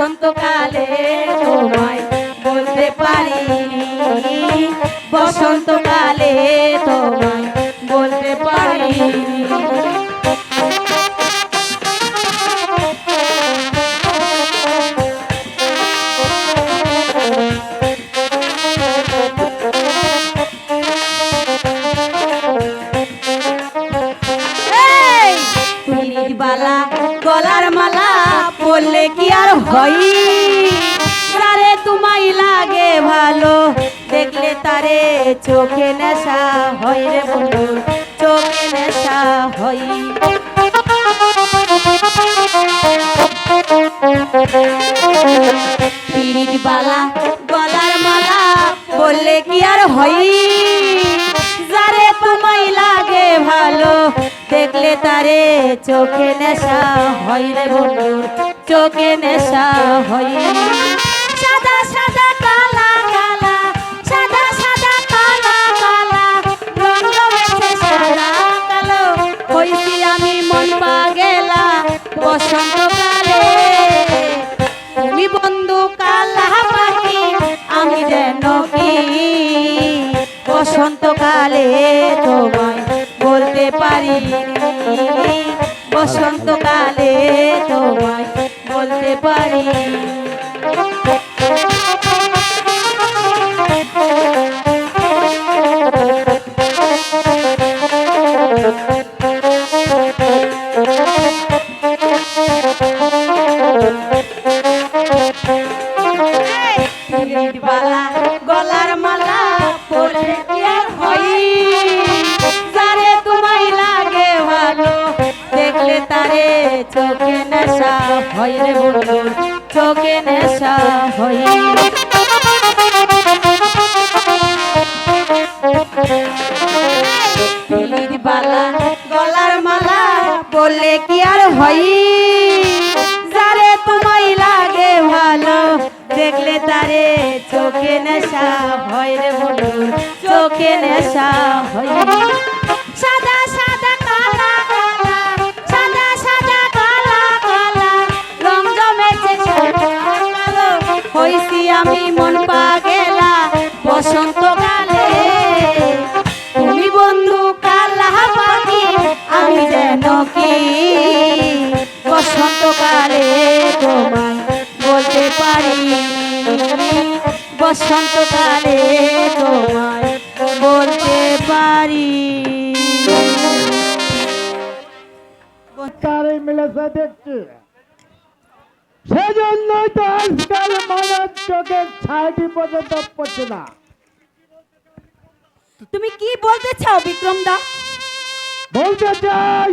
বসন্তকালে তোমায় বলতে পারিনি, বসন্তকালে তোমায় বলতে পারিনি। বালা গলার মালা পরলে কি আর হয়, তারে তোমায় লাগে ভালো দেখলে তারে চোখে নেশা হয় রে বন্ধু, চোখে নেশা হয়। পিরিত বালা গলার মালা বললে কি আর হয়, যারে তোমায় লাগে ভালো দেখলে তারে চোখে নেশা হয় রে বন্ধু, চোখে নেশা হয়। সাদা সাদা কালা কালা, সাদা সাদা কালা কালা, রং রয়েছে সাদা কালো, হইছি আমি মন পাগেলা বসন্তকালে। তুমি বন্ধু কালা পাখি আমি যেন কি, বসন্তকালে তোমায় বলতে পারিনি, বসন্তকালে তোমায় বলতে পারিনি। গলার মালা পরলে কি আর হয়, যারে তোমায় লাগে ভালো দেখলে তারে চোখে নেশা হয় রে বন্ধু, চোখে নেশা হয়। বালা গলার মালা বললে কি আর হয়, যারে তোমায় লাগে ভালো দেখলে তারে চোখে নেশা হয় রে বন্ধু, চোখে নেশা হয়। সাদা সাদা কালা কালা, সাদা সাদা কালা কালা, রং জমেছে সাদা কালো, হইছি আমি মন পাগেলা বসন্তকালে। তুমি বন্ধু কালা পাখি আমি যেন কি, বসন্তকালে তোমায় বলতে পারিনি, বসন্তকালে তোমায় বলতে পারি। তারই মিলেছে দেখছি, সেজন্যই তো আজকাল মানব চোখের ছায়াটি পর্যন্ত পড়ছে না। তুমি কি বলতে চাও বিক্রম দা? বলতে চাই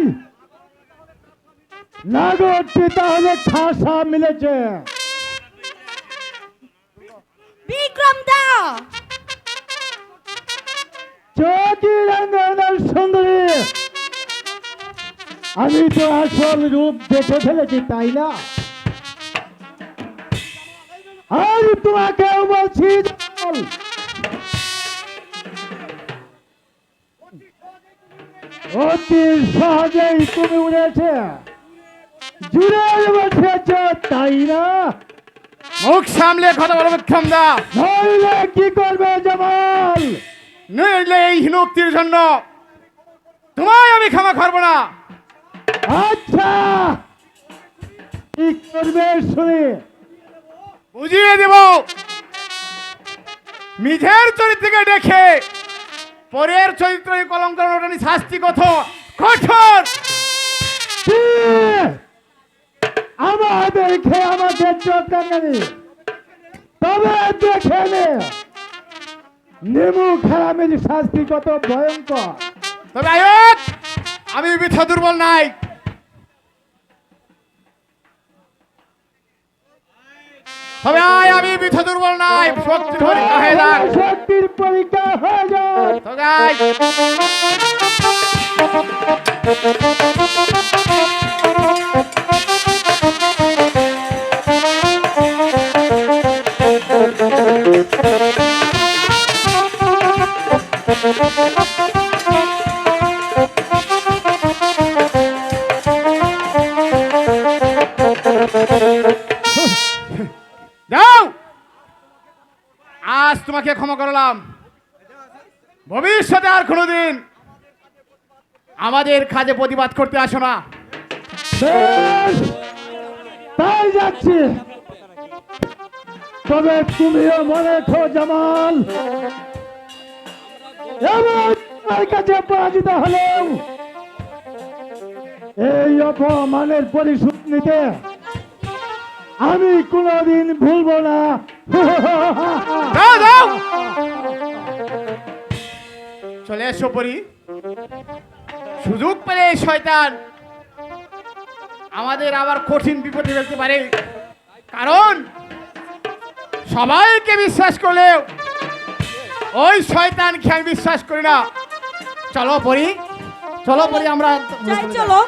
নাগরটি তাহলে খাসা মিলেছে। বিক্রম দা চোখি রঙের সুন্দরী, আমি তো আসল রূপ দেখে ফেলেছি তাই না? আর তোমাকেও বলছি অতি সহজেই তুমি উড়েছে, জুড়ে বসেছ তাই না? মুখ সামলে কথা বলো বিক্রম দা, নইলে কি করবে জামাল? নইলে এই হীনোক্তির জন্য তোমায় আমি ক্ষমা করবো না। আচ্ছা কি করবে শুনি? বুঝিয়ে দেব। মিথের চরিত্রকে দেখে পরের চরিত্রে কলঙ্ক ওঠানি শাস্তি কত কঠোর। কি? আমাদেরকে আমাদের চোখ কান্নানি, তবে দেখে নে নেমু খারামের শাস্তি কত ভয়ঙ্কর। তবে আয়ত আমি বৃথা দুর্বল নাই, তবে আমি বৃথা দুর্বল নাই, শক্তির পরীক্ষা হয়ে যাক, শক্তির পরীক্ষা হয়ে যাক। তবে আয় ক্ষমা করলাম। ভবিষ্যতে আর কোনোদিন আমাদের কাজে প্রতিবাদ করতে আসো না। বেশ, তাই যাচ্ছি। তবে তুমিও মনে রেখো জামাল, এবার তোমার কাছে পরাজিত হলেও এই অপমানের পরিশোধ নিতে আমি কোনোদিন ভুলবো না। দাও দাও, চলে এসো পরি। সুযোগ পেলে এই শয়তান আমাদের আবার কঠিন বিপদে ফেলতে পারে, কারণ সবাইকে বিশ্বাস করলেও ওই শয়তানকে আমি বিশ্বাস করি না। চলো পরি, চলো পরি, আমরা যাই চলো।